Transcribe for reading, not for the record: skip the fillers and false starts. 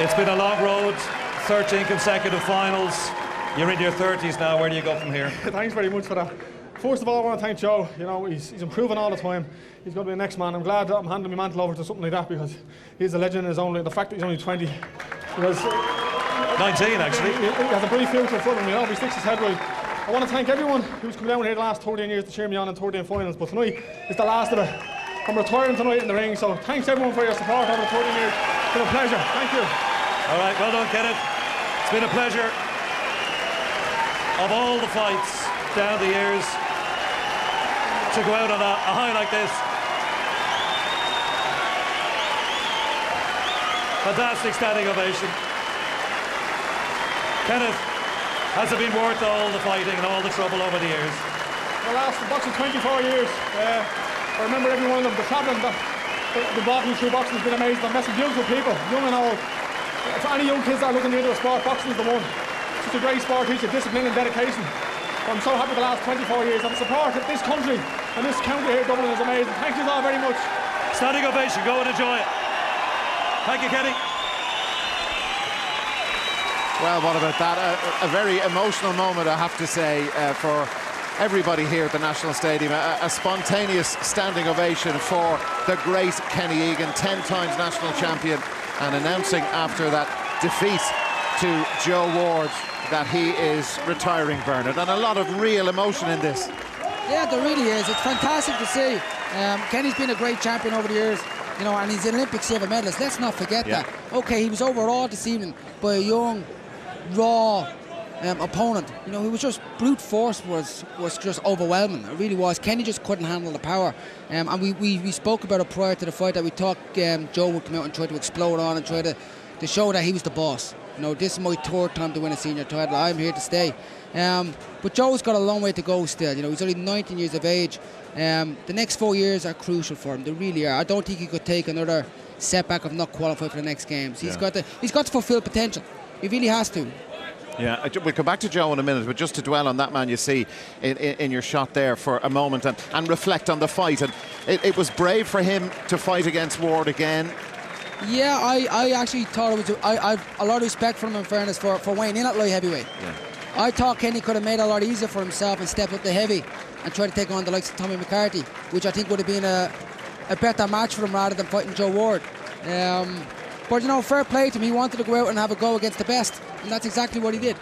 It's been a long road, 13 consecutive finals. You're in your 30s now. Where do you go from here? Thanks very much for that. First of all, I want to thank Joe. You know, he's improving all the time. He's going to be the next man. I'm glad that I'm handing my mantle over to something like that, because he's a legend in his own. The fact that he's only 20, because 19 actually. He has a brief future in front of him. You know, if he sticks his head right. I want to thank everyone who's come down here the last 13 years to cheer me on in 13 finals. But tonight is the last of it. I'm retiring tonight in the ring. So thanks everyone for your support over the 13 years. It's been a pleasure. Thank you. All right, well done, Kenneth. It's been a pleasure. Of all the fights down the years, to go out on a high like this. Fantastic standing ovation. Kenneth, has it been worth all the fighting and all the trouble over the years? The last boxing 24 years. I remember every one of them. The travelling, the walking through boxing has been amazing. I've met some beautiful people, young and old. For any young kids that are looking into a sport, boxing is the one. It's a great sport, teaches discipline and dedication. I'm so happy the last 24 years. And the support of this country and this county here, Dublin, is amazing. Thank you all very much. Standing ovation, go and enjoy it. Thank you, Kenny. Well, what about that? A very emotional moment, I have to say, for everybody here at the National Stadium. A spontaneous standing ovation for the great Kenny Egan, 10 times national champion, and announcing after that defeat to Joe Ward that he is retiring, Bernard. And a lot of real emotion in this. Yeah, there really is. It's fantastic to see. Kenny's been a great champion over the years, you know, and he's an Olympic silver medalist. Let's not forget that. Okay, he was overawed this evening by a young, raw opponent. You know, he was just brute force was just overwhelming. It really was. Kenny just couldn't handle the power. And we spoke about it prior to the fight, that we thought Joe would come out and try to explode on and try to show that he was the boss. You know, this is my third time to win a senior title. I'm here to stay. But Joe's got a long way to go still. You know, he's only 19 years of age. The next 4 years are crucial for him. They really are. I don't think he could take another setback of not qualifying for the next games. He's got to fulfill potential. He really has to. Yeah, we'll come back to Joe in a minute, but just to dwell on that man you see in your shot there for a moment and reflect on the fight. And it was brave for him to fight against Ward again. Yeah, I actually thought it was. I've a lot of respect for him, in fairness, for weighing in at light heavyweight. Yeah. I thought Kenny could have made it a lot easier for himself and stepped up to heavy and tried to take on the likes of Tommy McCarthy, which I think would have been a better match for him rather than fighting Joe Ward. But you know, fair play to him. He wanted to go out and have a go against the best, and that's exactly what he did.